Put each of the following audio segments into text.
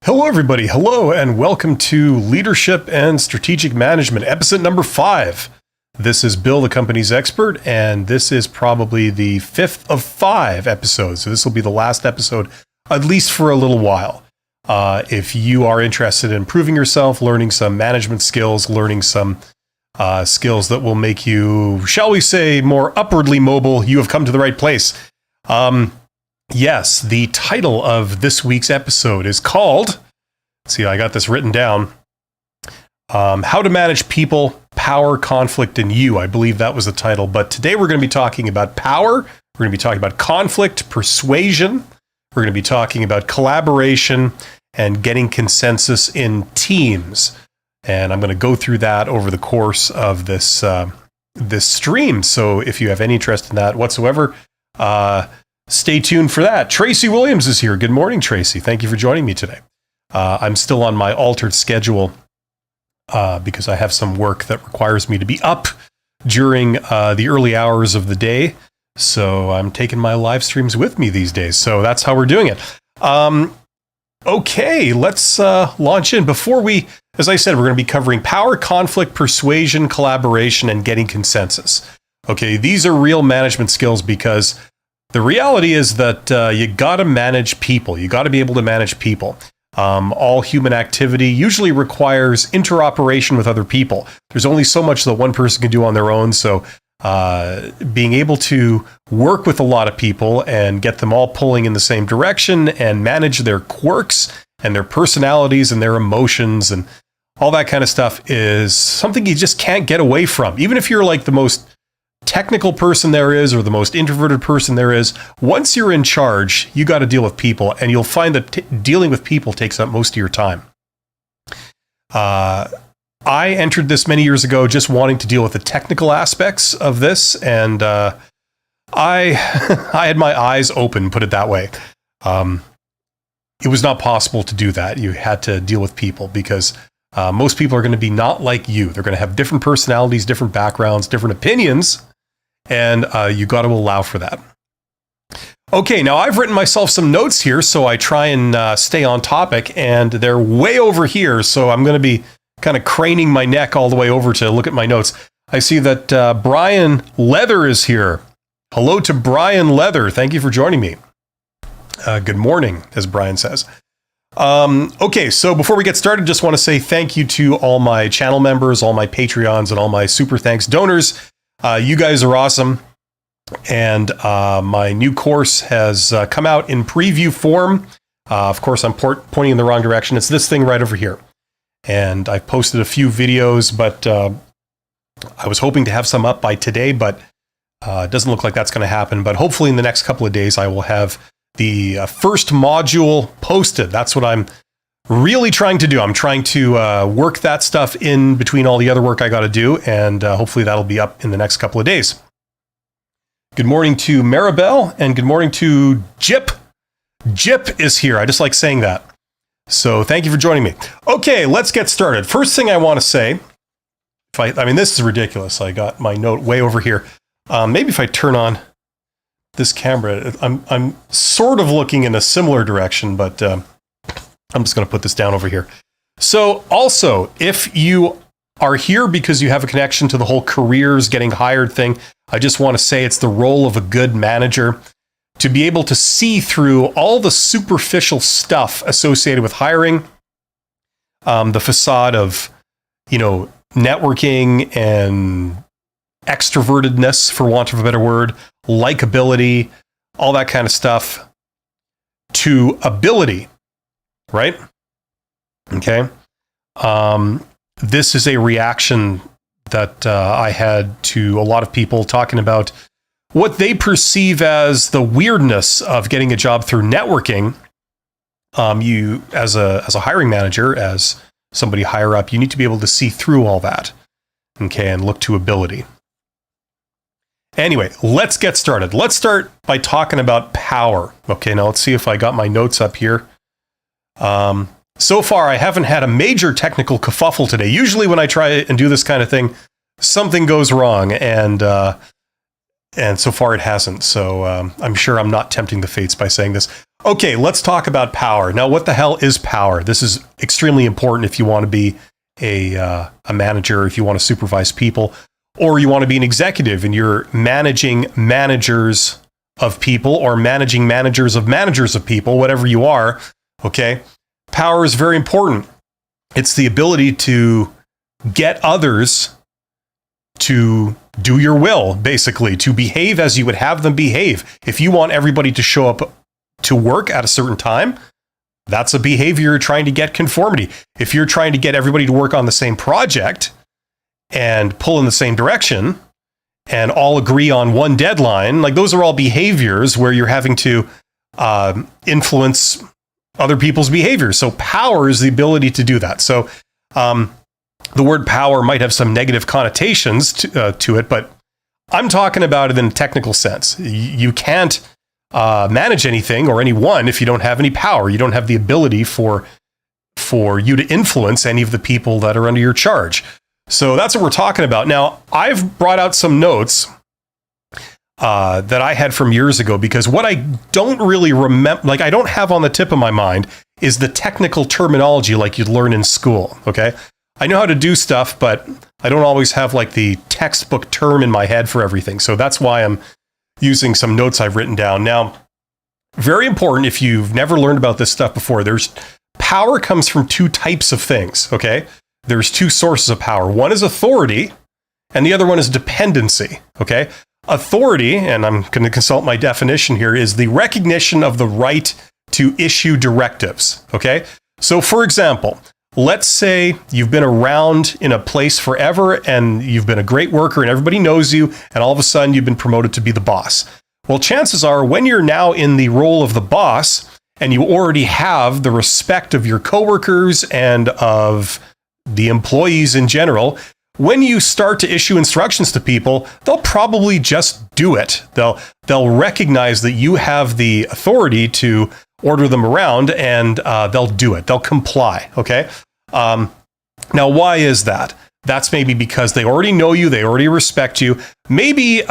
Hello, everybody. Hello, and welcome to Leadership and Strategic Management, episode number 5. This is Bill, the company's expert, and this is probably the 5th of 5 episodes. So this will be the last episode, at least for a little while. If you are interested in improving yourself, learning some management skills, learning some skills that will make you, shall we say, more upwardly mobile, you have come to the right place. Yes, the title of this week's episode is called, see, I got this written down, How to Manage People, Power, Conflict, and You. I believe that was the title. But today we're going to be talking about power. We're going to be talking about conflict, persuasion. We're going to be talking about collaboration and getting consensus in teams. And I'm going to go through that over the course of this stream. So if you have any interest in that whatsoever, stay tuned for that. Tracy Williams is here. Good morning, Tracy. Thank you for joining me today. I'm still on my altered schedule because I have some work that requires me to be up during the early hours of the day. So I'm taking my live streams with me these days. So that's how we're doing it. Okay, let's launch in. Before we, as I said, we're going to be covering power, conflict, persuasion, collaboration, and getting consensus. Okay, these are real management skills because the reality is that you got to manage people. You got to be able to manage people. All human activity usually requires interoperation with other people. There's only so much that one person can do on their own. So being able to work with a lot of people and get them all pulling in the same direction and manage their quirks and their personalities and their emotions and all that kind of stuff is something you just can't get away from. Even if you're like the most technical person there is or the most introverted person there is, once you're in charge, you got to deal with people, and you'll find that dealing with people takes up most of your time. I entered this many years ago just wanting to deal with the technical aspects of this, and I had my eyes open, put it that way. It was not possible to do that. You had to deal with people because most people are going to be not like you. They're going to have different personalities, different backgrounds, different opinions, and you got to allow for that. Okay, now I've written myself some notes here, so I try and stay on topic, and they're way over here, so I'm going to be kind of craning my neck all the way over to look at my notes. I see that Brian Leather is here. Hello to Brian Leather. Thank you for joining me. Good morning, as Brian says. Okay, so before we get started, just want to say thank you to all my channel members, all my Patreons, and all my super thanks donors. You guys are awesome. And my new course has come out in preview form. Of course, I'm pointing in the wrong direction. It's this thing right over here. And I've posted a few videos, but I was hoping to have some up by today, but it doesn't look like that's going to happen. But hopefully in the next couple of days, I will have the first module posted. That's what I'm really trying to do. I'm trying to work that stuff in between all the other work I got to do, and hopefully that'll be up in the next couple of days. Good morning to Maribel, and good morning to Jip. Jip is here. I just like saying that. So thank you for joining me. Okay, let's get started. First thing I want to say, I mean, this is ridiculous. I got my note way over here. Maybe if I turn on this camera, I'm sort of looking in a similar direction, but I'm just going to put this down over here. So also, if you are here because you have a connection to the whole careers getting hired thing, I just want to say it's the role of a good manager to be able to see through all the superficial stuff associated with hiring, the facade of, networking and extrovertedness, for want of a better word, likability, all that kind of stuff, to ability, right? Okay. This is a reaction that I had to a lot of people talking about what they perceive as the weirdness of getting a job through networking. You, as a hiring manager, as somebody higher up, you need to be able to see through all that, okay, and look to ability. Anyway, let's get started. Let's start by talking about power. Okay, now let's see if I got my notes up here. So far, I haven't had a major technical kerfuffle today. Usually when I try and do this kind of thing, something goes wrong, and so far it hasn't. So I'm sure I'm not tempting the fates by saying this. Okay, let's talk about power. Now, what the hell is power? This is extremely important if you want to be a manager, if you want to supervise people, or you want to be an executive and you're managing managers of people or managing managers of people, whatever you are, okay? Power is very important. It's the ability to get others to do your will, basically, to behave as you would have them behave. If you want everybody to show up to work at a certain time, that's a behavior you're trying to get conformity. If you're trying to get everybody to work on the same project and pull in the same direction and all agree on one deadline, like those are all behaviors where you're having to influence other people's behaviors. So power is the ability to do that. So the word power might have some negative connotations to it, but I'm talking about it in a technical sense. You can't manage anything or anyone if you don't have any power. You don't have the ability for you to influence any of the people that are under your charge. So that's what we're talking about. Now, I've brought out some notes that I had from years ago, because what I don't really remember, like I don't have on the tip of my mind, is the technical terminology like you'd learn in school, okay? I know how to do stuff, but I don't always have like the textbook term in my head for everything. So that's why I'm using some notes I've written down. Now, very important, if you've never learned about this stuff before, power comes from two types of things, okay? There's two sources of power. One is authority, and the other one is dependency, okay? Authority, and I'm going to consult my definition here, is the recognition of the right to issue directives, okay? So for example, let's say you've been around in a place forever and you've been a great worker and everybody knows you, and all of a sudden you've been promoted to be the boss. Well, chances are when you're now in the role of the boss and you already have the respect of your coworkers and of the employees in general, when you start to issue instructions to people, they'll probably just do it. They'll recognize that you have the authority to order them around, and they'll do it. They'll comply, okay? Now, why is that? That's maybe because they already know you, they already respect you. Maybe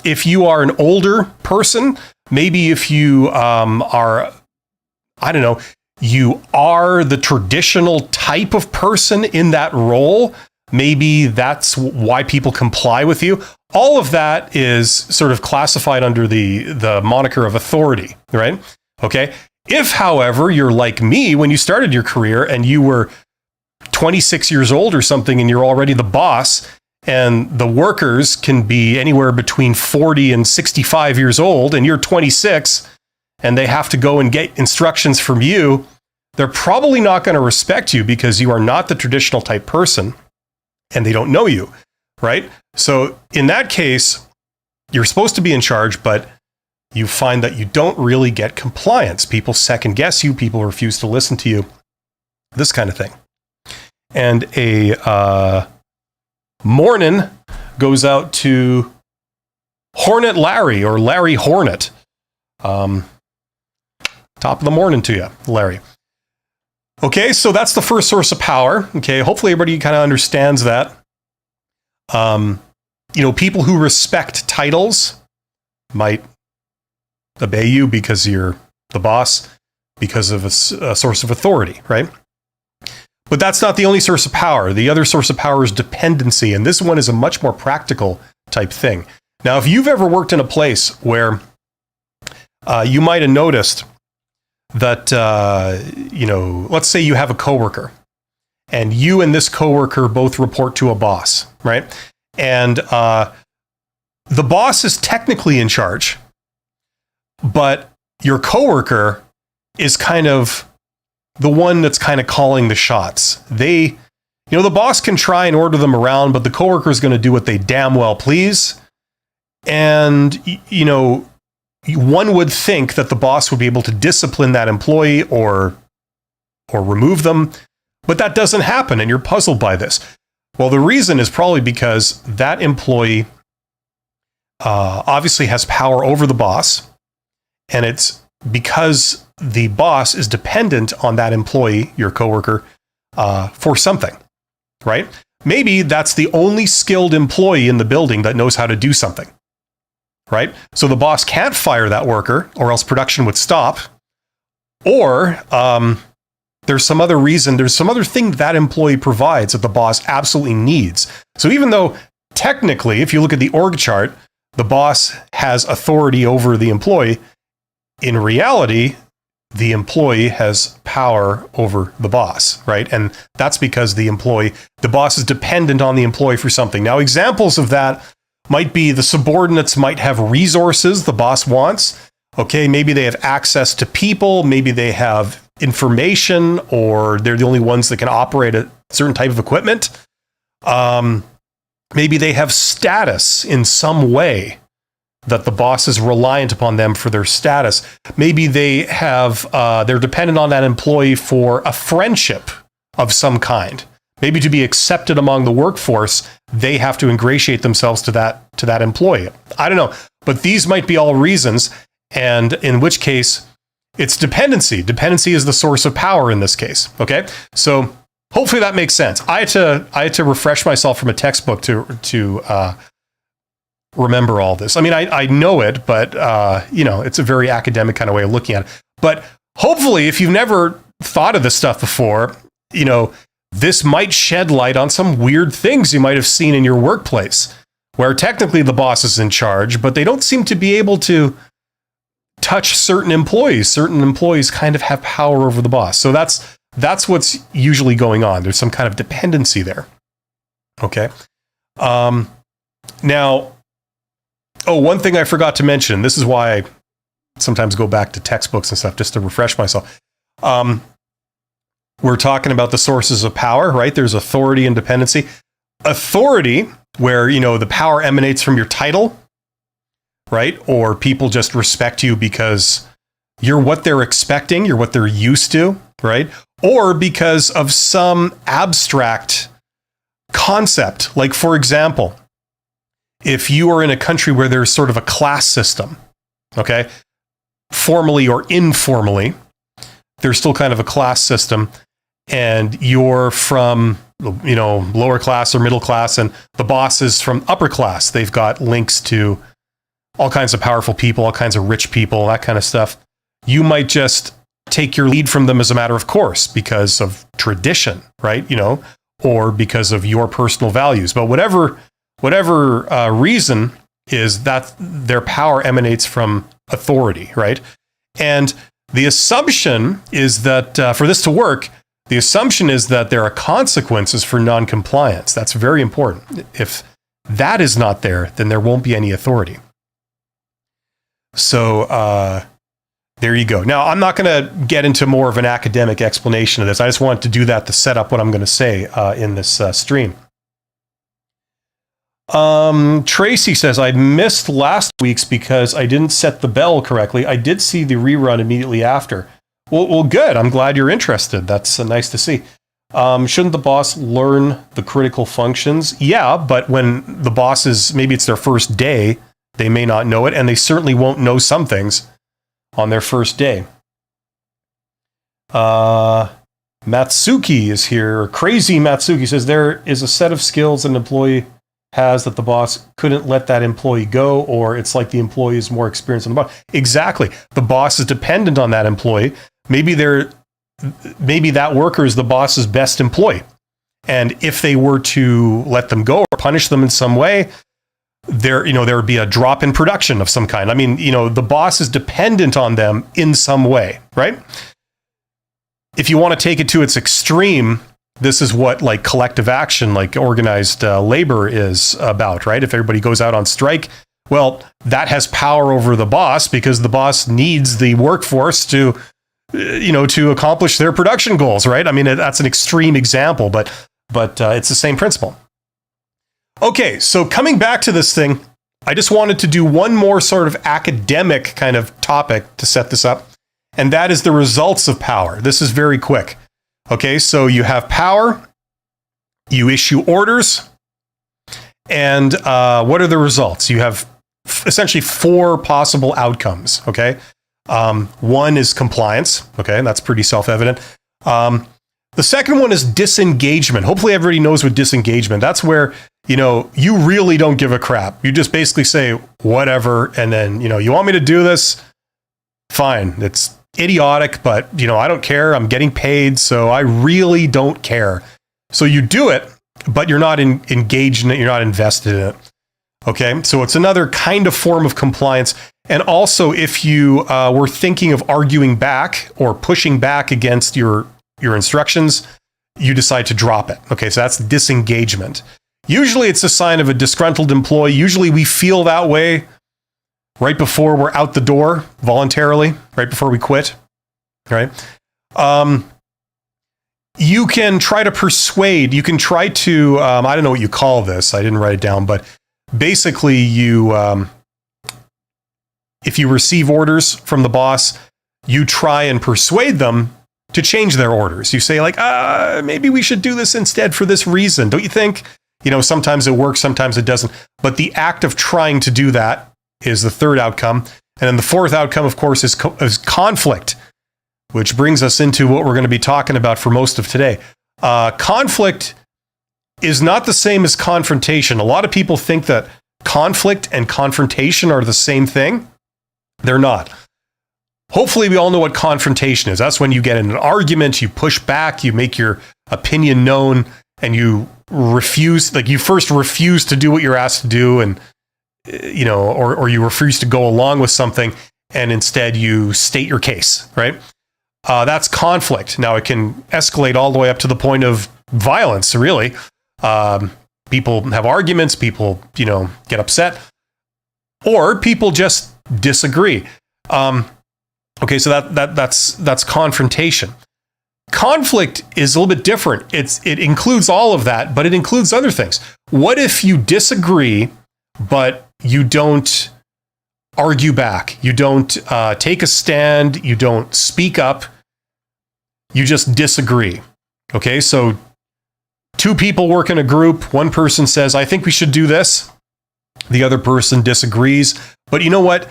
if you are an older person, maybe if you are, I don't know, you are the traditional type of person in that role, maybe that's why people comply with you. All of that is sort of classified under the moniker of authority, right? Okay. If, however, you're like me when you started your career and you were 26 years old or something and you're already the boss, and the workers can be anywhere between 40 and 65 years old and you're 26 and they have to go and get instructions from you, they're probably not going to respect you because you are not the traditional type person and they don't know you, right? So in that case, you're supposed to be in charge, but you find that you don't really get compliance. People second guess you, people refuse to listen to you, this kind of thing. And a morning goes out to Hornet Larry, or Larry Hornet. Top of the morning to you, Larry. Okay, so that's the first source of power. Okay, hopefully everybody kind of understands that. People who respect titles might obey you because you're the boss, because of a source of authority, right? But that's not the only source of power. The other source of power is dependency, and this one is a much more practical type thing. Now, if you've ever worked in a place where you might have noticed that, let's say you have a coworker, and you and this coworker both report to a boss, right? And the boss is technically in charge, but your coworker is kind of the one that's kind of calling the shots. The boss can try and order them around, but the coworker is going to do what they damn well please. And, one would think that the boss would be able to discipline that employee or remove them, but that doesn't happen, and you're puzzled by this. Well, the reason is probably because that employee obviously has power over the boss, and it's because the boss is dependent on that employee, your coworker, for something, right? Maybe that's the only skilled employee in the building that knows how to do something, right? So the boss can't fire that worker or else production would stop. Or there's some other reason, there's some other thing that employee provides that the boss absolutely needs. So even though technically, if you look at the org chart, the boss has authority over the employee, in reality, the employee has power over the boss, right? And that's because the boss is dependent on the employee for something. Now, examples of that might be the subordinates might have resources the boss wants. Okay, maybe they have access to people, maybe they have information, or they're the only ones that can operate a certain type of equipment. Maybe they have status in some way that the boss is reliant upon them for their status. Maybe they have, they're dependent on that employee for a friendship of some kind. Maybe to be accepted among the workforce, they have to ingratiate themselves to that employee. I don't know, but these might be all reasons. And in which case, it's dependency. Dependency is the source of power in this case. Okay, so hopefully that makes sense. I had to refresh myself from a textbook to remember all this. I mean, I know it, but it's a very academic kind of way of looking at it. But hopefully, if you've never thought of this stuff before, this might shed light on some weird things you might have seen in your workplace, where technically the boss is in charge, but they don't seem to be able to touch certain employees. Certain employees kind of have power over the boss. So that's what's usually going on. There's some kind of dependency there. Okay. Now, one thing I forgot to mention. This is why I sometimes go back to textbooks and stuff just to refresh myself. We're talking about the sources of power, right? There's authority and dependency. Authority, where, the power emanates from your title, right? Or people just respect you because you're what they're expecting, you're what they're used to, right? Or because of some abstract concept. Like, for example, if you are in a country where there's sort of a class system, okay, formally or informally, there's still kind of a class system, and you're from, lower class or middle class, and the boss is from upper class. They've got links to all kinds of powerful people, all kinds of rich people, that kind of stuff. You might just take your lead from them as a matter of course because of tradition, right? Or because of your personal values. But whatever reason is, that their power emanates from authority, right? And the assumption is that for this to work, the assumption is that there are consequences for non-compliance. That's very important. If that is not there, then there won't be any authority. So there you go. Now, I'm not going to get into more of an academic explanation of this. I just wanted to do that to set up what I'm going to say in this stream. Tracy says, I missed last week's because I didn't set the bell correctly. I did see the rerun immediately after. Well, good. I'm glad you're interested. That's nice to see. Shouldn't the boss learn the critical functions? Yeah, but when the boss is, maybe it's their first day, they may not know it, and they certainly won't know some things on their first day. Matsuki is here. Crazy Matsuki says, there is a set of skills an employee has that the boss couldn't let that employee go, or it's like the employee is more experienced than the boss. Exactly. The boss is dependent on that employee. Maybe that worker is the boss's best employee. And if they were to let them go or punish them in some way, there would be a drop in production of some kind. I mean, the boss is dependent on them in some way, right? If you want to take it to its extreme, this is what like collective action, like organized labor is about, right? If everybody goes out on strike, well, that has power over the boss because the boss needs the workforce to accomplish their production goals, right? I mean, that's an extreme example, but it's the same principle. Okay, so coming back to this thing, I just wanted to do one more sort of academic kind of topic to set this up, and that is the results of power. This is very quick. Okay, so you have power, you issue orders, and what are the results? You have essentially 4 possible outcomes, okay? One is compliance, okay? That's pretty self-evident. The second one is disengagement. Hopefully everybody knows what disengagement. That's where, you really don't give a crap. You just basically say, whatever, and then, you want me to do this? Fine. It's idiotic, but I don't care. I'm getting paid, so I really don't care. So you do it, but you're not engaged in it. You're not invested in it. Okay, so it's another kind of form of compliance. And also, if you were thinking of arguing back or pushing back against your instructions, you decide to drop it. Okay, so that's disengagement. Usually it's a sign of a disgruntled employee. Usually we feel that way right before we're out the door voluntarily, right before we quit, right? You can try to persuade. You can try to, I don't know what you call this. I didn't write it down, but basically if you receive orders from the boss, you try and persuade them to change their orders. You say like, maybe we should do this instead for this reason. Don't you think? Sometimes it works, sometimes it doesn't. But the act of trying to do that is the third outcome. And then the fourth outcome, of course, is conflict, which brings us into what we're going to be talking about for most of today. Conflict is not the same as confrontation. A lot of people think that conflict and confrontation are the same thing. They're not. Hopefully, we all know what confrontation is. That's when you get in an argument, you push back, you make your opinion known, and you refuse, like you first refuse to do what you're asked to do, and or you refuse to go along with something, and instead you state your case, right? That's conflict. Now it can escalate all the way up to the point of violence, really. People have arguments, people, get upset, or people just disagree. Okay, so that's confrontation. Conflict is a little bit different. It includes all of that, but it includes other things. What if you disagree, but you don't argue back? You don't take a stand. You don't speak up. You just disagree. Okay, so two people work in a group. One person says, I think we should do this. The other person disagrees. But you know what?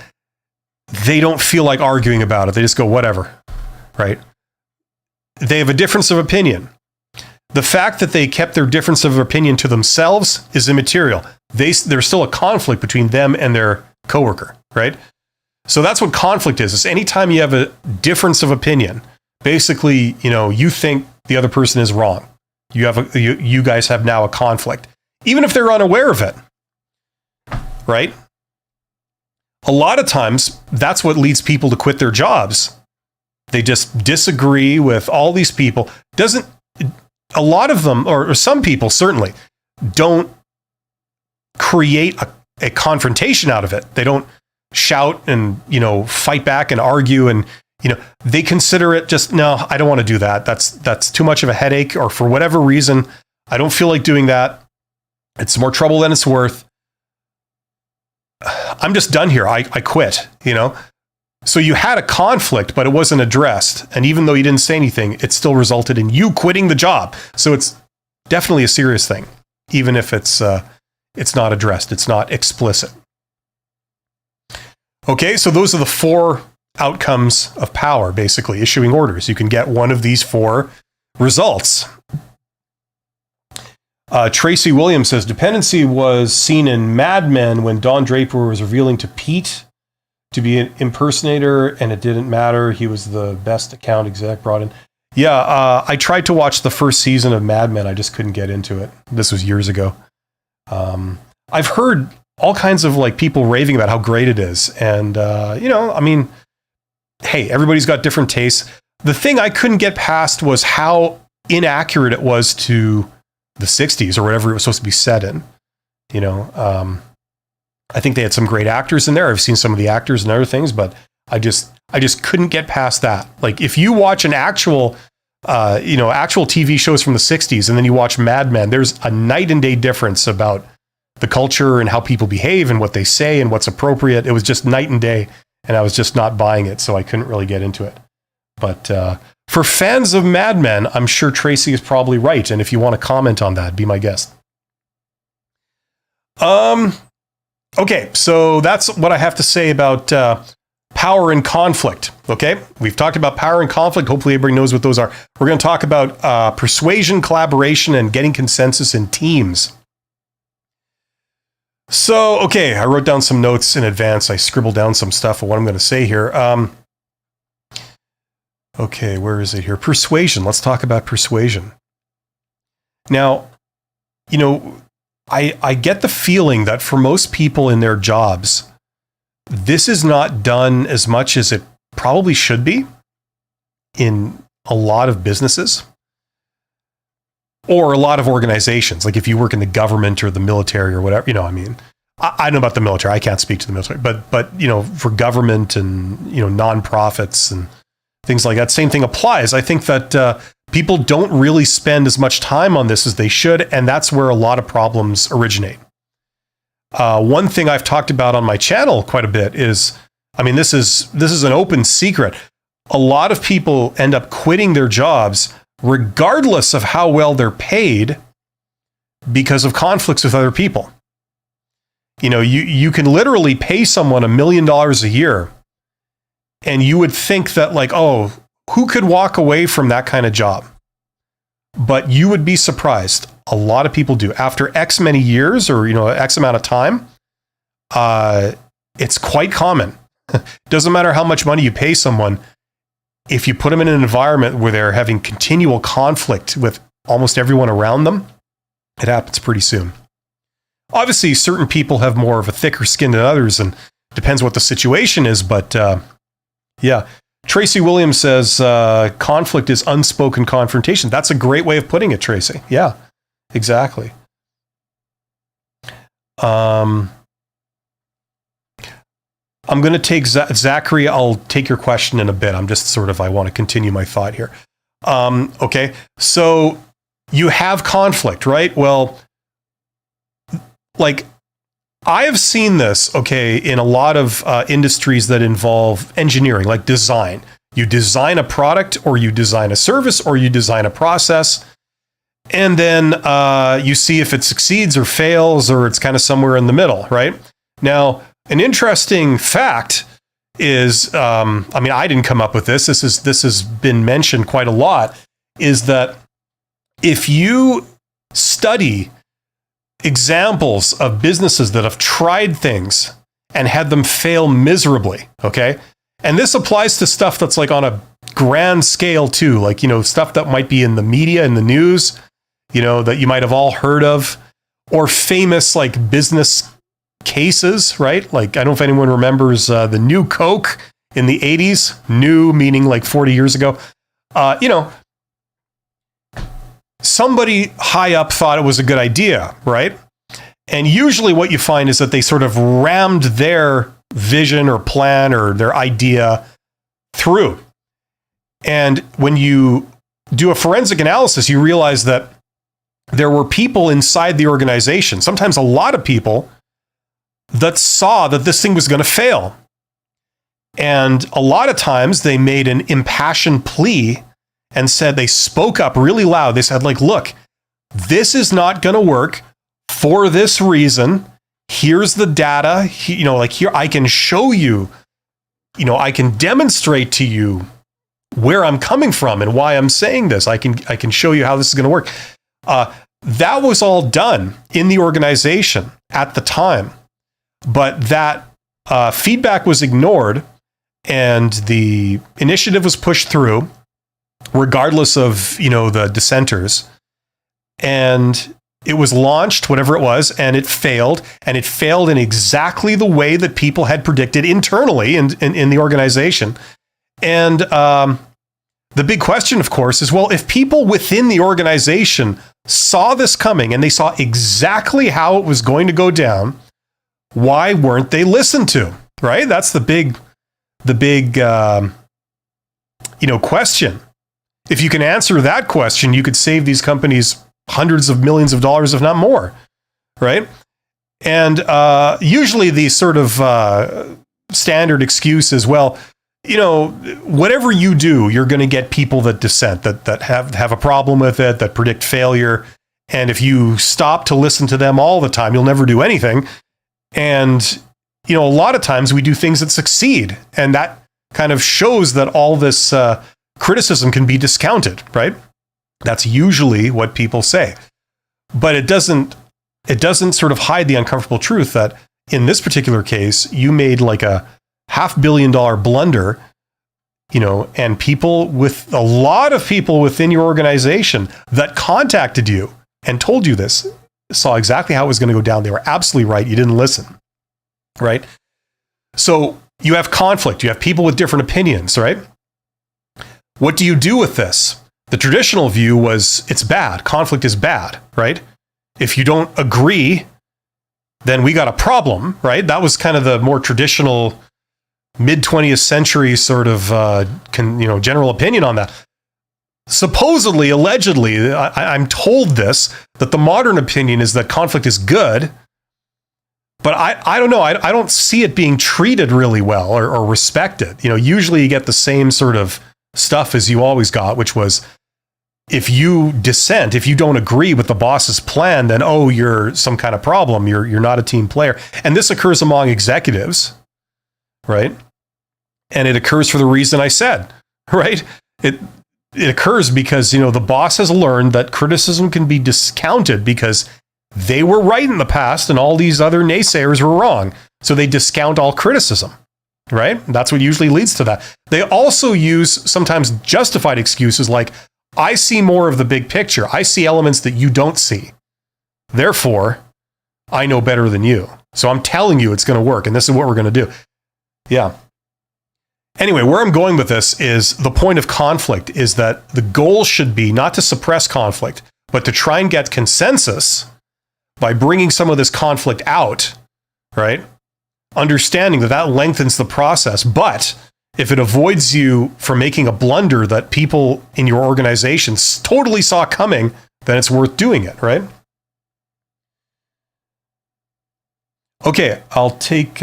They don't feel like arguing about it. They just go, whatever, right? They have a difference of opinion. The fact that they kept their difference of opinion to themselves is immaterial. There's still a conflict between them and their coworker, right? So that's what conflict is. It's anytime you have a difference of opinion, basically, you think the other person is wrong. You guys have now a conflict, even if they're unaware of it, right? A lot of times, that's what leads people to quit their jobs. They just disagree with all these people. A lot of them, or some people certainly, don't create a confrontation out of it. They don't shout and, fight back and argue, and, they consider it just, no, I don't want to do that. That's too much of a headache, or for whatever reason, I don't feel like doing that. It's more trouble than it's worth. I'm just done here. I quit, So you had a conflict, but it wasn't addressed. And even though you didn't say anything, it still resulted in you quitting the job. So it's definitely a serious thing, even if it's not addressed. It's not explicit. Okay, so those are the four outcomes of power, basically, issuing orders. You can get one of these four results. Tracy Williams says, dependency was seen in Mad Men when Don Draper was revealing to Pete to be an impersonator, and it didn't matter. He was the best account exec brought in. Yeah, I tried to watch the first season of Mad Men. I just couldn't get into it. This was years ago. I've heard all kinds of people raving about how great it is. And, hey, everybody's got different tastes. The thing I couldn't get past was how inaccurate it was to the 60s or whatever it was supposed to be set in. I think they had some great actors in there. I've seen some of the actors and other things, but I just couldn't get past that. Like if you watch an actual TV shows from the 60s and then you watch Mad Men, there's a night and day difference about the culture and how people behave and what they say and what's appropriate. It was just night and day, and I was just not buying it, so I couldn't really get into it. But for fans of Mad Men, I'm sure Tracy is probably right, and if you want to comment on that, be my guest. Okay, so that's what I have to say about power and conflict. Okay, we've talked about power and conflict. Hopefully everybody knows what those are. We're going to talk about persuasion, collaboration, and getting consensus in teams. So, okay, I wrote down some notes in advance. I scribbled down some stuff of what I'm going to say here. Okay, where is it here? Persuasion. Let's talk about persuasion. Now, I get the feeling that for most people in their jobs, this is not done as much as it probably should be in a lot of businesses or a lot of organizations. Like if you work in the government or the military or whatever, I know about the military. I can't speak to the military, but for government and, nonprofits and things like that, same thing applies. I think that people don't really spend as much time on this as they should, and that's where a lot of problems originate. One thing I've talked about on my channel quite a bit is, this is an open secret. A lot of people end up quitting their jobs regardless of how well they're paid because of conflicts with other people. You can literally pay someone $1 million a year, and you would think that who could walk away from that kind of job? But you would be surprised. A lot of people do. After X many years or, X amount of time, it's quite common. Doesn't matter how much money you pay someone. If you put them in an environment where they're having continual conflict with almost everyone around them, it happens pretty soon. Obviously, certain people have more of a thicker skin than others, and depends what the situation is. But yeah. Tracy Williams says, conflict is unspoken confrontation. That's a great way of putting it, Tracy. Yeah, exactly. I'm going to take Zachary. I'll take your question in a bit. I want to continue my thought here. Okay. So you have conflict, right? Well, I have seen this, in a lot of industries that involve engineering, like design. You design a product, or you design a service, or you design a process, and then you see if it succeeds or fails, or it's kind of somewhere in the middle, right? Now, an interesting fact is, I didn't come up with this. This has been mentioned quite a lot, is that if you study examples of businesses that have tried things and had them fail miserably, okay? And this applies to stuff that's on a grand scale too, stuff that might be in the media, in the news, that you might have all heard of, or famous business cases, right? I don't know if anyone remembers the new Coke in the 80s, new meaning 40 years ago. Somebody high up thought it was a good idea, right? And usually what you find is that they sort of rammed their vision or plan or their idea through. And when you do a forensic analysis, you realize that there were people inside the organization, sometimes a lot of people, that saw that this thing was going to fail. And a lot of times they made an impassioned plea and said, they spoke up really loud. They said, look, this is not going to work for this reason. Here's the data. Here, I can show you, I can demonstrate to you where I'm coming from and why I'm saying this. I can show you how this is going to work. That was all done in the organization at the time, but that feedback was ignored, and the initiative was pushed through, regardless of, the dissenters. And it was launched, whatever it was, and it failed. And it failed in exactly the way that people had predicted internally in the organization. And the big question, of course, is, well, if people within the organization saw this coming and they saw exactly how it was going to go down, why weren't they listened to, right? That's the big question. If you can answer that question, you could save these companies hundreds of millions of dollars, if not more, right? And usually the sort of standard excuse is, well, whatever you do, you're going to get people that dissent, that have a problem with it, that predict failure. And if you stop to listen to them all the time, you'll never do anything. And, a lot of times we do things that succeed, and that kind of shows that all this criticism can be discounted, right? That's usually what people say. But it doesn't sort of hide the uncomfortable truth that in this particular case, you made a $500 million blunder, and a lot of people within your organization that contacted you and told you this saw exactly how it was going to go down. They were absolutely right. You didn't listen, right? So you have conflict. You have people with different opinions, right? What do you do with this? The traditional view was it's bad. Conflict is bad, right? If you don't agree, then we got a problem, right? That was kind of the more traditional mid-20th century sort of general opinion on that. Supposedly, allegedly, I'm told this, that the modern opinion is that conflict is good, but I don't know. I don't see it being treated really well or respected. Usually you get the same sort of stuff as you always got, which was if you dissent, if you don't agree with the boss's plan, then, you're some kind of problem. You're not a team player. And this occurs among executives, right? And it occurs for the reason I said, right? It occurs because, the boss has learned that criticism can be discounted because they were right in the past and all these other naysayers were wrong. So they discount all criticism, right? That's what usually leads to that. They also use sometimes justified excuses like, I see more of the big picture. I see elements that you don't see. Therefore, I know better than you. So I'm telling you it's going to work and this is what we're going to do. Yeah. Anyway, where I'm going with this is the point of conflict is that the goal should be not to suppress conflict, but to try and get consensus by bringing some of this conflict out, right? Understanding that lengthens the process. But if it avoids you from making a blunder that people in your organization totally saw coming, then it's worth doing it, right? Okay, I'll take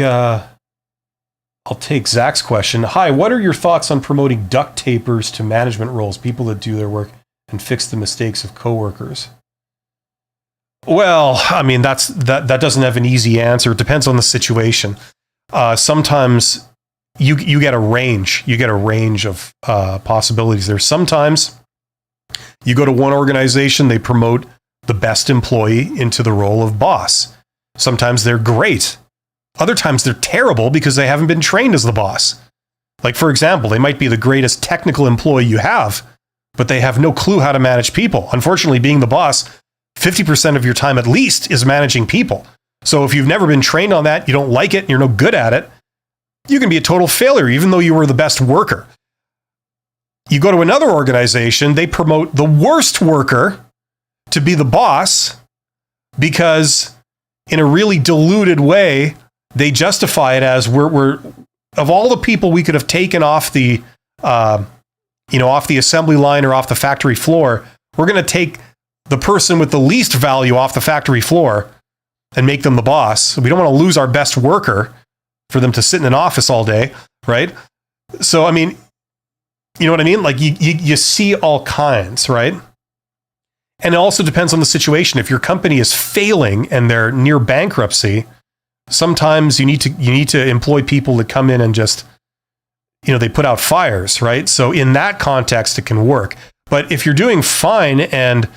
Zach's question. Hi, what are your thoughts on promoting duct tapers to management roles, people that do their work and fix the mistakes of coworkers? Well, I mean, that doesn't have an easy answer. It depends on the situation. Sometimes you get a range. You get a range of possibilities there. Sometimes you go to one organization, they promote the best employee into the role of boss. Sometimes they're great. Other times they're terrible because they haven't been trained as the boss. Like, for example, they might be the greatest technical employee you have, but they have no clue how to manage people. Unfortunately, being the boss, 50% of your time at least is managing people. So if you've never been trained on that, you don't like it, and you're no good at it, you can be a total failure, even though you were the best worker. You go to another organization, they promote the worst worker to be the boss because in a really diluted way, they justify it as we're of all the people we could have taken off the off the assembly line or off the factory floor, we're going to take the person with the least value off the factory floor and make them the boss. We don't want to lose our best worker for them to sit in an office all day, right? So, I mean, you know what I mean? Like you see all kinds, right? And it also depends on the situation. If your company is failing and they're near bankruptcy, sometimes you need to employ people that come in and just, they put out fires, right? So in that context, it can work. But if you're doing fine and,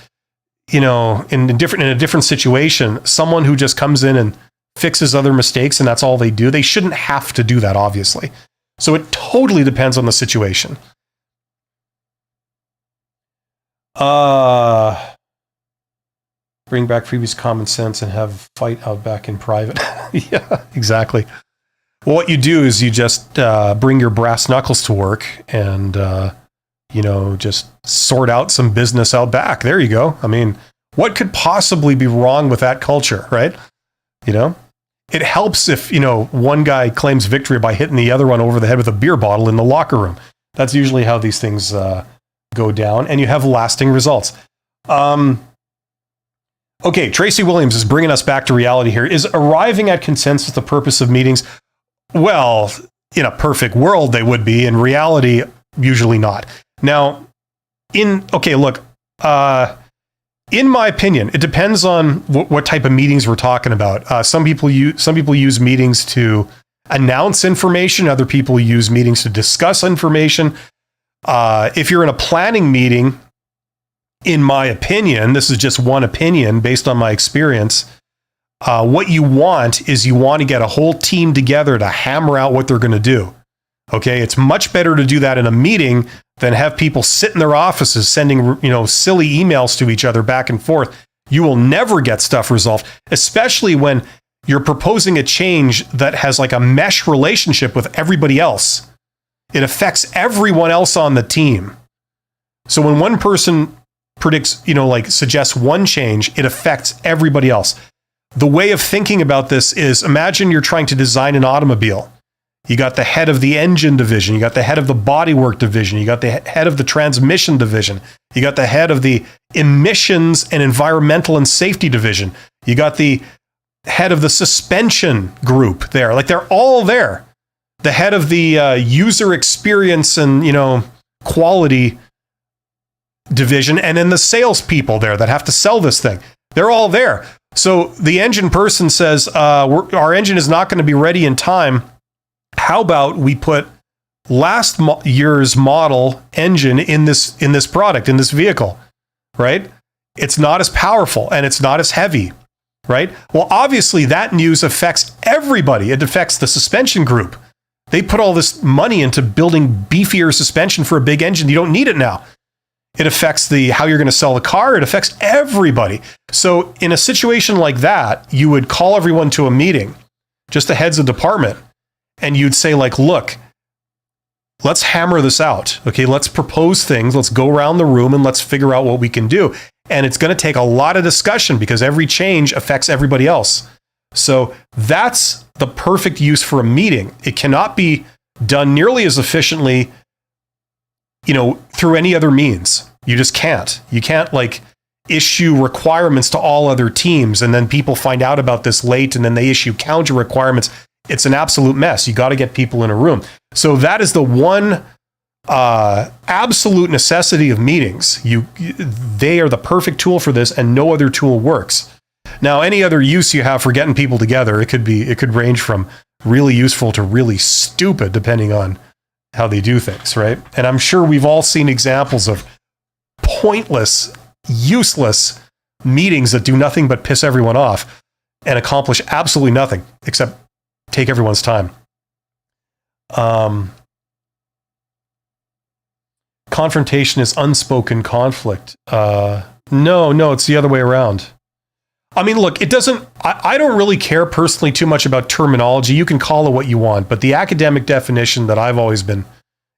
in a different situation, someone who just comes in and fixes other mistakes and that's all they do, they shouldn't have to do that, obviously. So it totally depends on the situation. Bring back previous common sense and have fight out back in private. Yeah, exactly. Well, what you do is you just bring your brass knuckles to work and, just sort out some business out back. There you go. I mean, what could possibly be wrong with that culture, right? It helps if, one guy claims victory by hitting the other one over the head with a beer bottle in the locker room. That's usually how these things go down, and you have lasting results. Okay, Tracy Williams is bringing us back to reality here. Is arriving at consensus the purpose of meetings? Well, in a perfect world, they would be. In reality, usually not. Now, in my opinion, it depends on what type of meetings we're talking about. Some people use meetings to announce information. Other people use meetings to discuss information. If you're in a planning meeting, in my opinion, this is just one opinion based on my experience, what you want is you want to get a whole team together to hammer out what they're going to do. Okay, it's much better to do that in a meeting than have people sit in their offices sending, silly emails to each other back and forth. You will never get stuff resolved, especially when you're proposing a change that has like a mesh relationship with everybody else. It affects everyone else on the team. So when one person suggests one change, it affects everybody else. The way of thinking about this is, imagine you're trying to design an automobile. You got the head of the engine division. You got the head of the bodywork division. You got the head of the transmission division. You got the head of the emissions and environmental and safety division. You got the head of the suspension group there. Like, they're all there. The head of the user experience and, quality division, and then the salespeople there that have to sell this thing. They're all there. So the engine person says, our engine is not going to be ready in time. How about we put last year's model engine in this product, in this vehicle, right? It's not as powerful and it's not as heavy, right? Well, obviously that news affects everybody. It affects the suspension group. They put all this money into building beefier suspension for a big engine. You don't need it now. It affects how you're going to sell the car. It affects everybody. So in a situation like that, you would call everyone to a meeting, just the heads of department, and you'd say, like, look, let's hammer this out. Okay, let's propose things. Let's go around the room and let's figure out what we can do. And it's going to take a lot of discussion because every change affects everybody else. So that's the perfect use for a meeting. It cannot be done nearly as efficiently, through any other means. You just can't. You can't issue requirements to all other teams and then people find out about this late and then they issue counter requirements. It's an absolute mess. You got to get people in a room. So that is the one absolute necessity of meetings. They are the perfect tool for this, and no other tool works. Now, any other use you have for getting people together, it could range from really useful to really stupid, depending on how they do things, right? And I'm sure we've all seen examples of pointless, useless meetings that do nothing but piss everyone off and accomplish absolutely nothing except take everyone's time. Confrontation is unspoken conflict. No, it's the other way around. I mean, look, I don't really care personally too much about terminology. You can call it what you want, but the academic definition that I've always been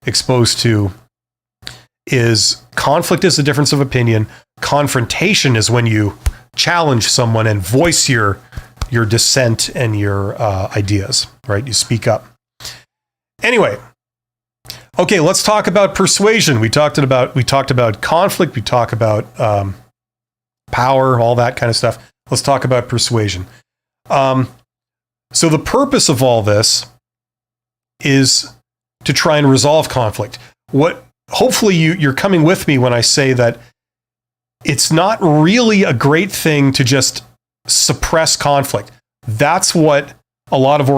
exposed to is conflict is a difference of opinion. Confrontation is when you challenge someone and voice your dissent and your ideas, right? You speak up. Anyway, okay, let's talk about persuasion. We talked about conflict. We talk about power, all that kind of stuff. Let's talk about persuasion. So the purpose of all this is to try and resolve conflict. Hopefully you're coming with me when I say that it's not really a great thing to just suppress conflict. That's what a lot of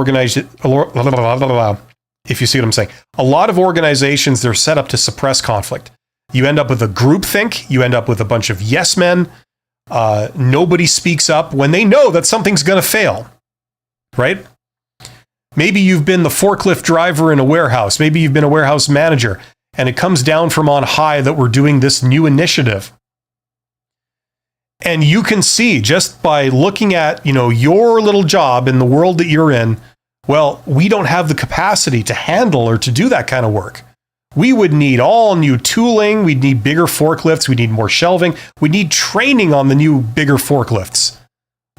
if you see what I'm saying, a lot of organizations, they're set up to suppress conflict. You end up with a groupthink. You end up with a bunch of yes men. Nobody speaks up when they know that something's going to fail, right? Maybe you've been the forklift driver in a warehouse. Maybe you've been a warehouse manager, and it comes down from on high that we're doing this new initiative. And you can see just by looking at, your little job in the world that you're in, well, we don't have the capacity to handle or to do that kind of work. We would need all new tooling. We'd need bigger forklifts. We need more shelving. We need training on the new bigger forklifts.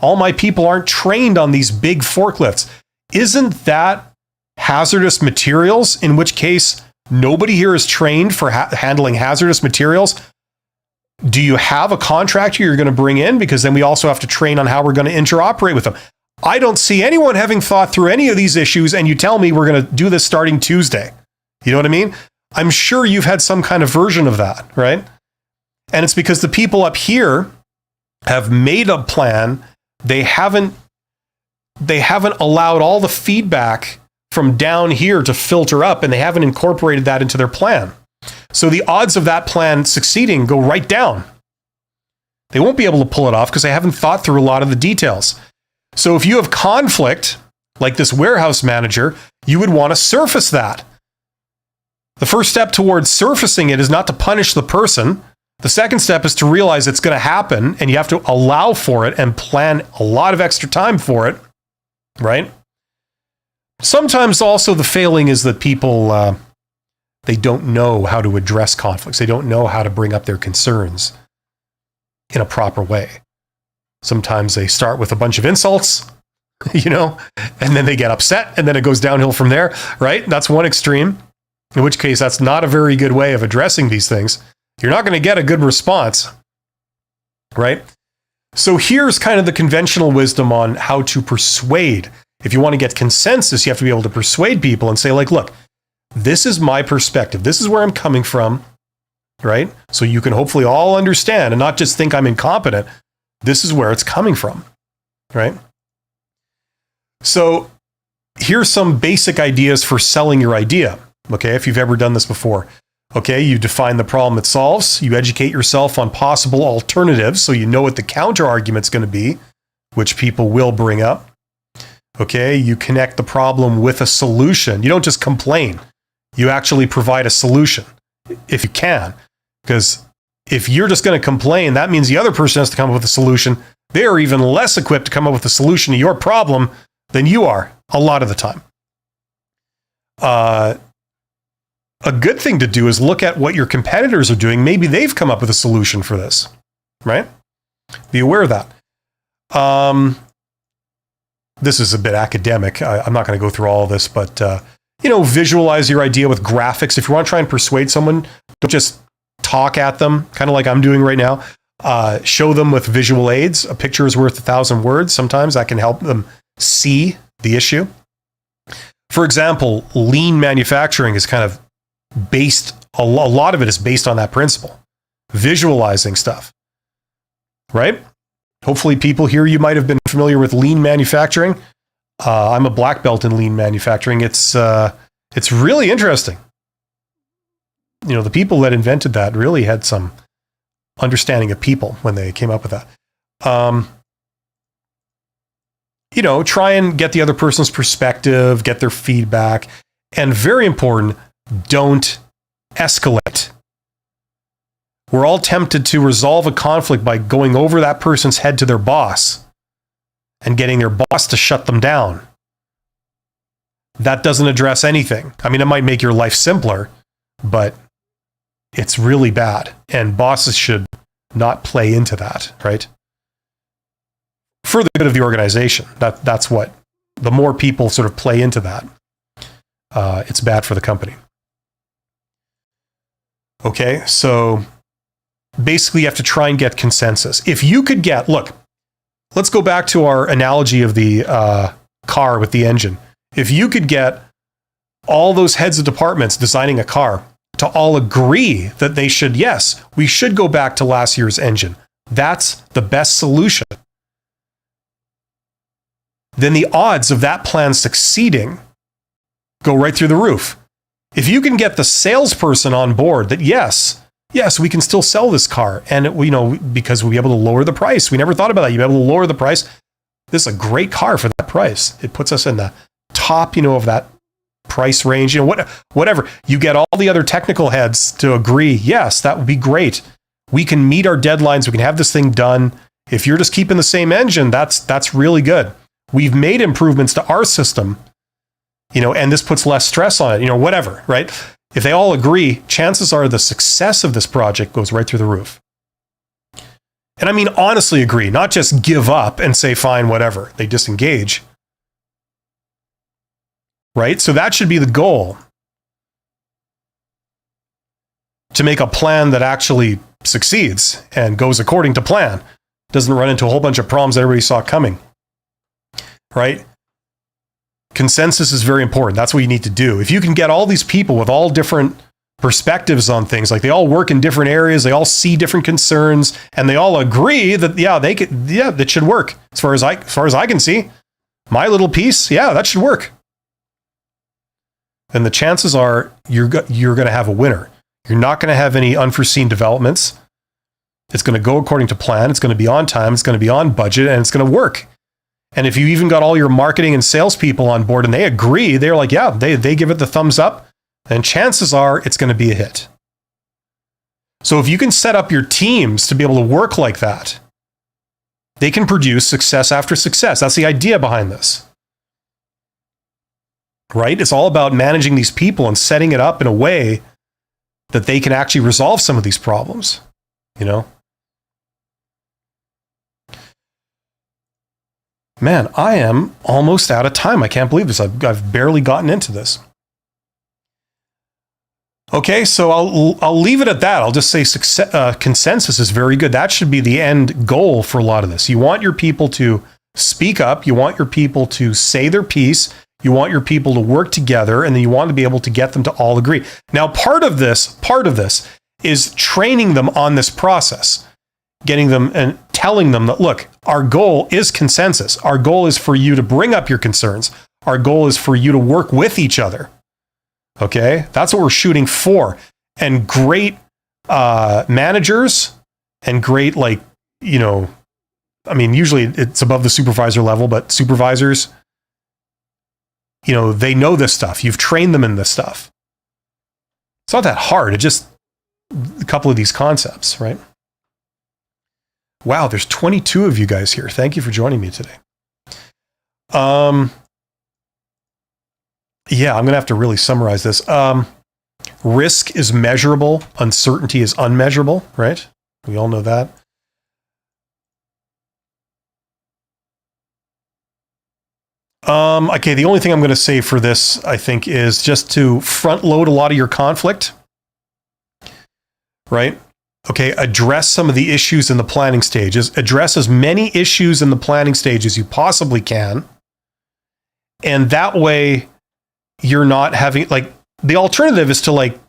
All my people aren't trained on these big forklifts. Isn't that hazardous materials? In which case, nobody here is trained for handling hazardous materials. Do you have a contractor you're going to bring in? Because then we also have to train on how we're going to interoperate with them. I don't see anyone having thought through any of these issues, and you tell me we're going to do this starting Tuesday. You know what I mean? I'm sure you've had some kind of version of that, right? And it's because the people up here have made a plan. They haven't allowed all the feedback from down here to filter up, and they haven't incorporated that into their plan. So the odds of that plan succeeding go right down. They won't be able to pull it off because they haven't thought through a lot of the details. So if you have conflict, like this warehouse manager, you would want to surface that. The first step towards surfacing it is not to punish the person. The second step is to realize it's going to happen, and you have to allow for it and plan a lot of extra time for it, right? Sometimes also the failing is that people, they don't know how to address conflicts. They don't know how to bring up their concerns in a proper way. Sometimes they start with a bunch of insults, and then they get upset, and then it goes downhill from there, right? That's one extreme, in which case that's not a very good way of addressing these things. You're not going to get a good response, right? So here's kind of the conventional wisdom on how to persuade. If you want to get consensus, you have to be able to persuade people and say, like, look, this is my perspective. This is where I'm coming from, right? So you can hopefully all understand and not just think I'm incompetent. This is where it's coming from, right? So here's some basic ideas for selling your idea, okay, if you've ever done this before. Okay, you define the problem it solves. You educate yourself on possible alternatives so you know what the counter argument's going to be, which people will bring up. Okay, you connect the problem with a solution. You don't just complain. You actually provide a solution if you can. Because if you're just going to complain, that means the other person has to come up with a solution. They are even less equipped to come up with a solution to your problem than you are a lot of the time. A good thing to do is look at what your competitors are doing. Maybe they've come up with a solution for this, right? Be aware of that. This is a bit academic. I'm not going to go through all of this, but, visualize your idea with graphics. If you want to try and persuade someone, don't just talk at them, kind of like I'm doing right now. Show them with visual aids. A picture is worth 1,000 words. Sometimes that can help them see the issue. For example, lean manufacturing is kind of based, a lot of it is based on that principle, visualizing stuff, right? Hopefully people here, you might have been familiar with lean manufacturing. I'm a black belt in lean manufacturing. It's really interesting. The people that invented that really had some understanding of people when they came up with that. Try and get the other person's perspective, get their feedback, and very important, don't escalate. We're all tempted to resolve a conflict by going over that person's head to their boss and getting their boss to shut them down. That doesn't address anything. I mean, it might make your life simpler, but it's really bad. And bosses should not play into that, right? For the good of the organization. That's what, the more people sort of play into that, it's bad for the company. Okay, so basically you have to try and get consensus. If you could look, let's go back to our analogy of the car with the engine. If you could get all those heads of departments designing a car to all agree that we should go back to last year's engine. That's the best solution. Then the odds of that plan succeeding go right through the roof. If you can get the salesperson on board that yes, we can still sell this car, and because we'll be able to lower the price. We never thought about that. You'll be able to lower the price. This is a great car for that price. It puts us in the top, of that price range. Whatever. You get all the other technical heads to agree. Yes, that would be great. We can meet our deadlines. We can have this thing done. If you're just keeping the same engine, that's really good. We've made improvements to our system, and this puts less stress on it, whatever, right? If they all agree, chances are the success of this project goes right through the roof. And I mean, honestly agree, not just give up and say, fine, whatever. They disengage, right? So that should be the goal. To make a plan that actually succeeds and goes according to plan. Doesn't run into a whole bunch of problems that everybody saw coming. Right? Consensus is very important. That's what you need to do. If you can get all these people with all different perspectives on things, like they all work in different areas, they all see different concerns, and they all agree that that should work. As far as I can see, my little piece, that should work. Then the chances are you're going to have a winner. You're not going to have any unforeseen developments. It's going to go according to plan. It's going to be on time. It's going to be on budget, and it's going to work. And if you even got all your marketing and salespeople on board and they agree, they're like, they give it the thumbs up, then chances are it's going to be a hit. So if you can set up your teams to be able to work like that, they can produce success after success. That's the idea behind this. Right? It's all about managing these people and setting it up in a way that they can actually resolve some of these problems, you know? Man, I am almost out of time. I can't believe this. I've barely gotten into this. Okay, so I'll leave it at that. I'll just say consensus is very good. That should be the end goal for a lot of this. You want your people to speak up. You want your people to say their piece. You want your people to work together, and then you want to be able to get them to all agree. Now, part of this is training them on this process, getting them and telling them that, look, our goal is consensus. Our goal is for you to bring up your concerns. Our goal is for you to work with each other. Okay, that's what we're shooting for. And great managers and great, usually it's above the supervisor level, but supervisors, they know this stuff. You've trained them in this stuff. It's not that hard. It's just a couple of these concepts, right? Wow, there's 22 of you guys here. Thank you for joining me today. Yeah, I'm going to have to really summarize this. Risk is measurable. Uncertainty is unmeasurable, right? We all know that. Okay, the only thing I'm going to say for this, I think, is just to front load a lot of your conflict, right? Okay, address some of the issues in the planning stages. Address as many issues in the planning stage as you possibly can. And that way, you're not having, the alternative is to,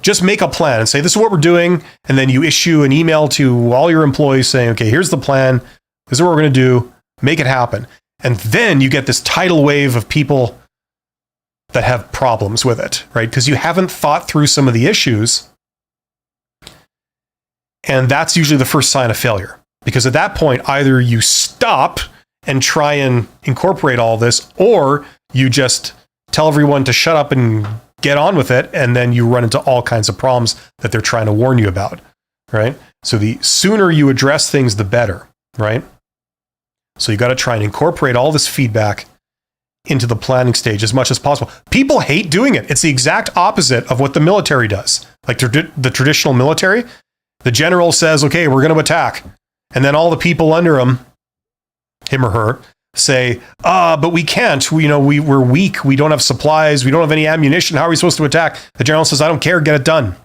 just make a plan and say, this is what we're doing. And then you issue an email to all your employees saying, okay, here's the plan. This is what we're going to do. Make it happen. And then you get this tidal wave of people that have problems with it, right? Because you haven't thought through some of the issues. And that's usually the first sign of failure. Because at that point, either you stop and try and incorporate all this, or you just tell everyone to shut up and get on with it. And then you run into all kinds of problems that they're trying to warn you about, right? So the sooner you address things, the better, right? So you got to try and incorporate all this feedback into the planning stage as much as possible. People hate doing it. It's the exact opposite of what the military does. Like the traditional military, the general says, okay, we're going to attack. And then all the people under him or her, say, but we can't. We're weak. We don't have supplies. We don't have any ammunition. How are we supposed to attack? The general says, I don't care. Get it done.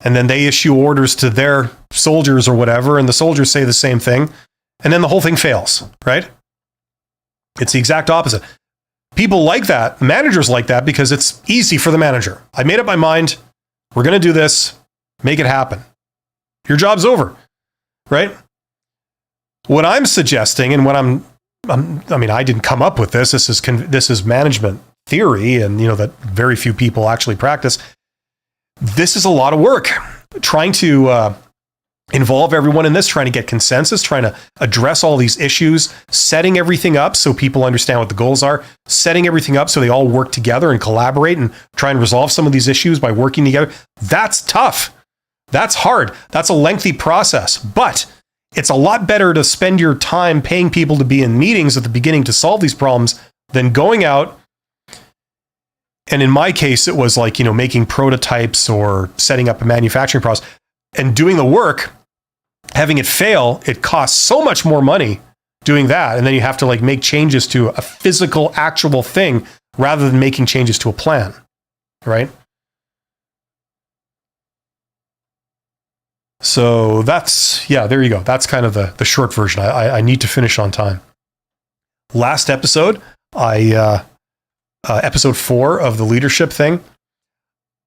And then they issue orders to their soldiers or whatever, and the soldiers say the same thing. And then the whole thing fails, right? It's the exact opposite. People like that. Managers like that because it's easy for the manager. I made up my mind. We're going to do this. Make it happen. Your job's over, right? What I'm suggesting, and what I didn't come up with this. This is management theory, and that very few people actually practice. This is a lot of work. Trying to involve everyone in this, trying to get consensus, trying to address all these issues, setting everything up so people understand what the goals are, setting everything up so they all work together and collaborate and try and resolve some of these issues by working together. That's tough. That's hard. That's a lengthy process. But it's a lot better to spend your time paying people to be in meetings at the beginning to solve these problems than going out. And in my case, it was making prototypes or setting up a manufacturing process and doing the work, having it fail. It costs so much more money doing that. And then you have to make changes to a physical, actual thing rather than making changes to a plan, right? So there you go. That's kind of the short version. I need to finish on time. Last episode, episode 4 of the leadership thing,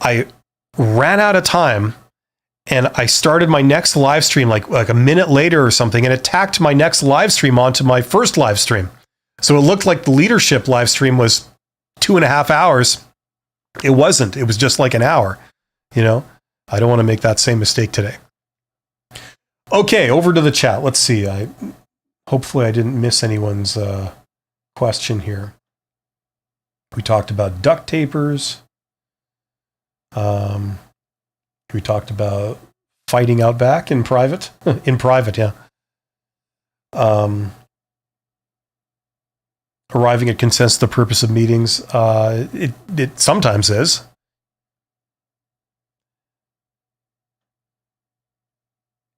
I ran out of time and I started my next live stream like a minute later or something, and it tacked my next live stream onto my first live stream. So it looked like the leadership live stream was 2.5 hours. It wasn't. It was just like an hour. I don't want to make that same mistake today. Okay, over to the chat. Let's see. Hopefully I didn't miss anyone's question here. We talked about duct tapers. We talked about fighting out back in private. In private, yeah. Arriving at consensus, the purpose of meetings. It sometimes is.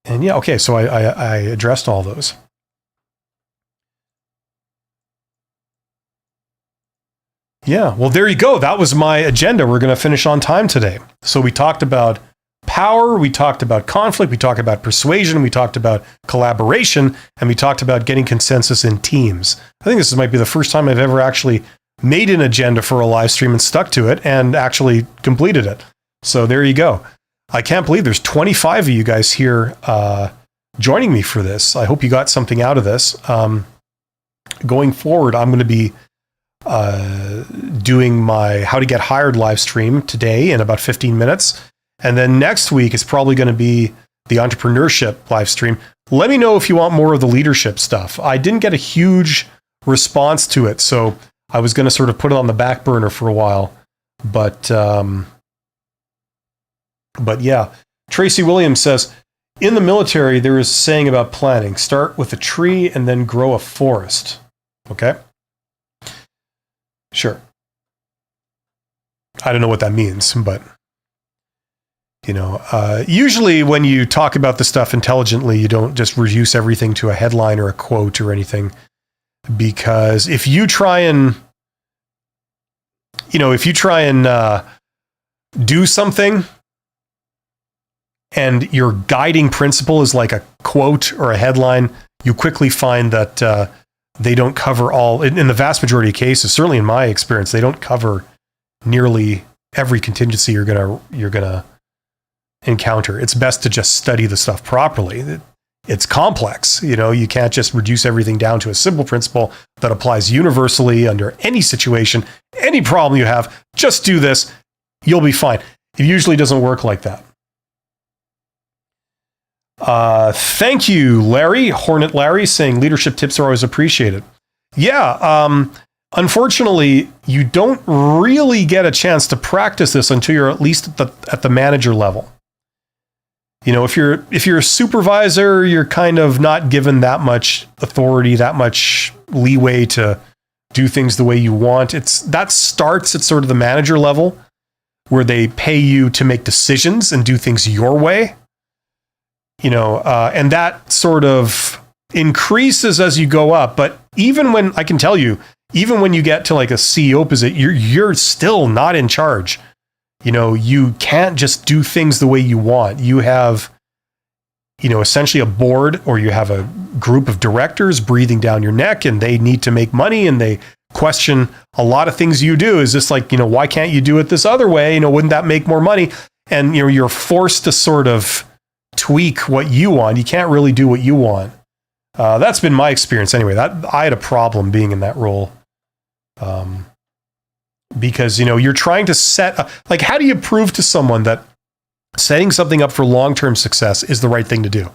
And yeah, okay, so I addressed all those. Yeah, well, there you go. That was my agenda. We're going to finish on time today. So we talked about power, we talked about conflict, we talked about persuasion, we talked about collaboration, and we talked about getting consensus in teams. I think this might be the first time I've ever actually made an agenda for a live stream and stuck to it and actually completed it. So there you go. I can't believe there's 25 of you guys here joining me for this. I hope you got something out of this. Going forward, I'm going to be doing my How to Get Hired live stream today in about 15 minutes. And then next week is probably going to be the entrepreneurship live stream. Let me know if you want more of the leadership stuff. I didn't get a huge response to it, so I was going to sort of put it on the back burner for a while. But yeah, Tracy Williams says, in the military, there is a saying about planning. Start with a tree and then grow a forest. Okay? Sure. I don't know what that means, but, you know, usually when you talk about the stuff intelligently, you don't just reduce everything to a headline or a quote or anything. Because if you try and, do something and your guiding principle is like a quote or a headline, you quickly find that they don't cover all, in the vast majority of cases, certainly in my experience, they don't cover nearly every contingency you're gonna encounter. It's best to just study the stuff properly. It's complex. You can't just reduce everything down to a simple principle that applies universally under any situation, any problem you have. Just do this, you'll be fine. It usually doesn't work like that. Thank you, Larry. Hornet Larry saying leadership tips are always appreciated. Yeah, unfortunately, you don't really get a chance to practice this until you're at least at the manager level. If you're a supervisor, you're kind of not given that much authority, that much leeway to do things the way you want. That starts at sort of the manager level, where they pay you to make decisions and do things your way. And that sort of increases as you go up. But even when you get to like a CEO position, you're still not in charge. You can't just do things the way you want. You have, essentially a board, or you have a group of directors breathing down your neck, and they need to make money, and they question a lot of things you do. Is this like, why can't you do it this other way? Wouldn't that make more money? And, you're forced to sort of tweak what you want. You can't really do what you want. That's been my experience anyway. I had a problem being in that role. Because, you're trying to set, like, how do you prove to someone that setting something up for long-term success is the right thing to do?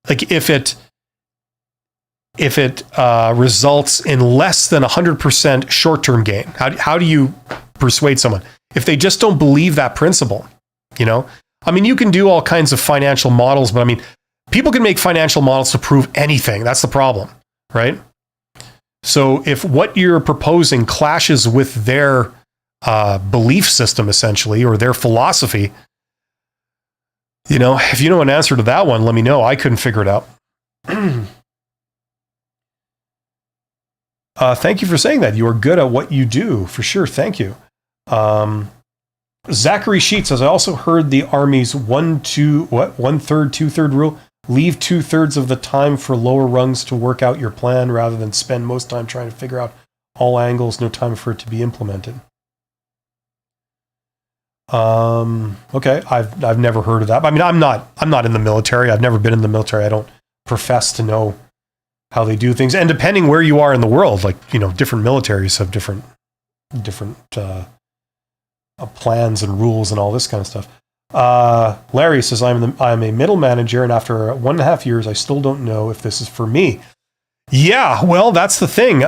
Like, if it results in less than 100% short-term gain, how do you persuade someone? If they just don't believe that principle, you can do all kinds of financial models, but people can make financial models to prove anything. That's the problem, right? So if what you're proposing clashes with their belief system, essentially, or their philosophy, if you know an answer to that one, let me know. I couldn't figure it out. Thank you for saying that. You are good at what you do, for sure. Thank you. Zachary Sheets says, I also heard the Army's 1/3, 2/3 rule. Leave 2/3 of the time for lower rungs to work out your plan rather than spend most time trying to figure out all angles, no time for it to be implemented. Okay, I've never heard of that. I'm not in the military. I've never been in the military. I don't profess to know how they do things. And depending where you are in the world, like, different militaries have different plans and rules and all this kind of stuff. Larry says, I'm a middle manager, and after 1.5 years, I still don't know if this is for me. Yeah, well, that's the thing.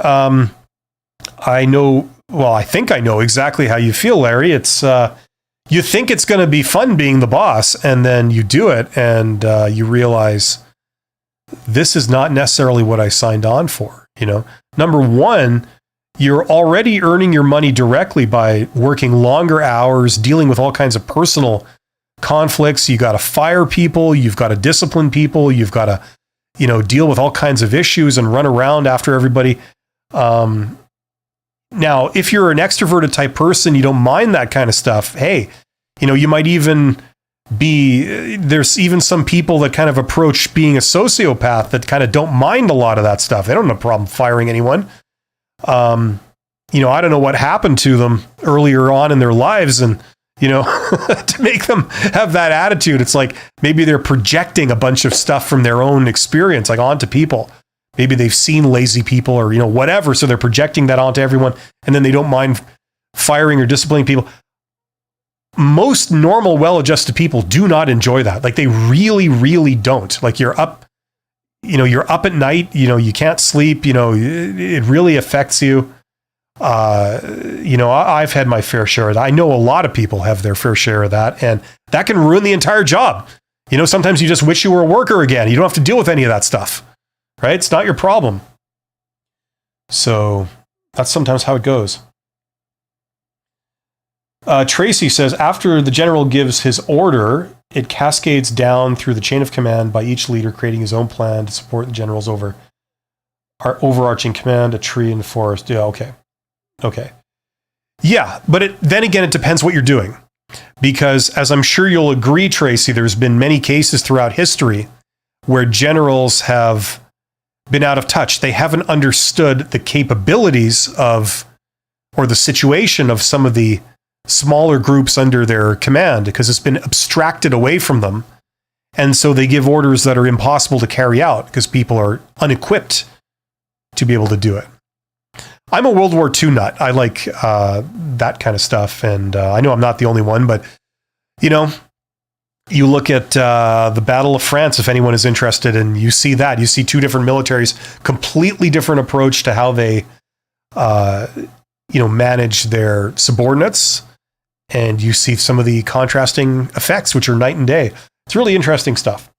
I know, well, I think I know exactly how you feel, Larry. It's, you think it's going to be fun being the boss, and then you do it, and you realize this is not necessarily what I signed on for. You know, number one, you're already earning your money directly by working longer hours, dealing with all kinds of personal conflicts. You got to fire people, you've got to discipline people, you've got to, you know, deal with all kinds of issues and run around after everybody. Now, if you're an extroverted type person, you don't mind that kind of stuff. Hey, you know, you might even be, there's even some people that kind of approach being a sociopath that kind of don't mind a lot of that stuff. They don't have a problem firing anyone. You know, I don't know what happened to them earlier on in their lives, and, you know, to make them have that attitude. It's like maybe they're projecting a bunch of stuff from their own experience, like onto people. Maybe they've seen lazy people or, you know, whatever. So they're projecting that onto everyone, and then they don't mind firing or disciplining people. Most normal, well-adjusted people do not enjoy that. Like, they really, really don't. Like, you're up at night, you know, you can't sleep, you know, it really affects you. You know, I've had my fair share of that. I know a lot of people have their fair share of that, and that can ruin the entire job. You know, sometimes you just wish you were a worker again. You don't have to deal with any of that stuff, right? It's not your problem. So that's sometimes how it goes. Tracy says, after the general gives his order, it cascades down through the chain of command by each leader creating his own plan to support the general's overarching command, a tree in the forest. Yeah, okay. Yeah, but then again, it depends what you're doing. Because as I'm sure you'll agree, Tracy, there's been many cases throughout history where generals have been out of touch. They haven't understood the capabilities of, or the situation of some of the smaller groups under their command, because it's been abstracted away from them. And so they give orders that are impossible to carry out because people are unequipped to be able to do it. I'm a World War II nut. I like that kind of stuff. And I know I'm not the only one, but, you know, you look at the Battle of France, if anyone is interested, and you see that. You see two different militaries, completely different approach to how they, you know, manage their subordinates. And you see some of the contrasting effects, which are night and day. It's really interesting stuff.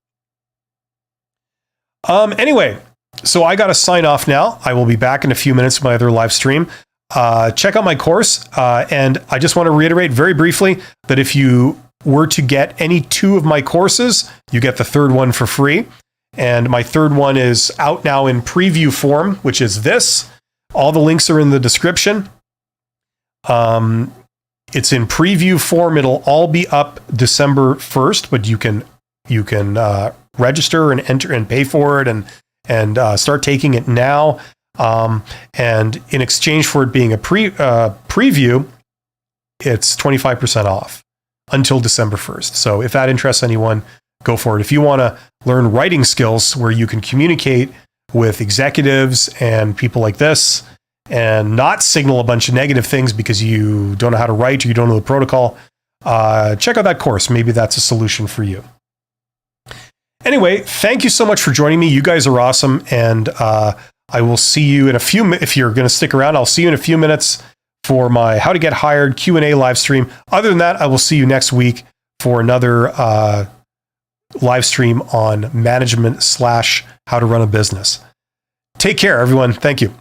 Anyway, so I got to sign off now. I will be back in a few minutes with my other live stream. Check out my course. And I just want to reiterate very briefly that if you were to get any two of my courses, you get the third one for free. And my third one is out now in preview form, which is this. All the links are in the description. It's in preview form. It'll all be up December 1st, but you can register and enter and pay for it and start taking it now. And in exchange for it being a preview, it's 25% off until December 1st. So if that interests anyone, go for it. If you want to learn writing skills where you can communicate with executives and people like this, and not signal a bunch of negative things because you don't know how to write or you don't know the protocol, check out that course. Maybe that's a solution for you. Anyway, thank you so much for joining me. You guys are awesome. And I will see you in a few minutes. If you're going to stick around, I'll see you in a few minutes for my How to Get Hired Q&A live stream. Other than that, I will see you next week for another live stream on management / how to run a business. Take care, everyone. Thank you.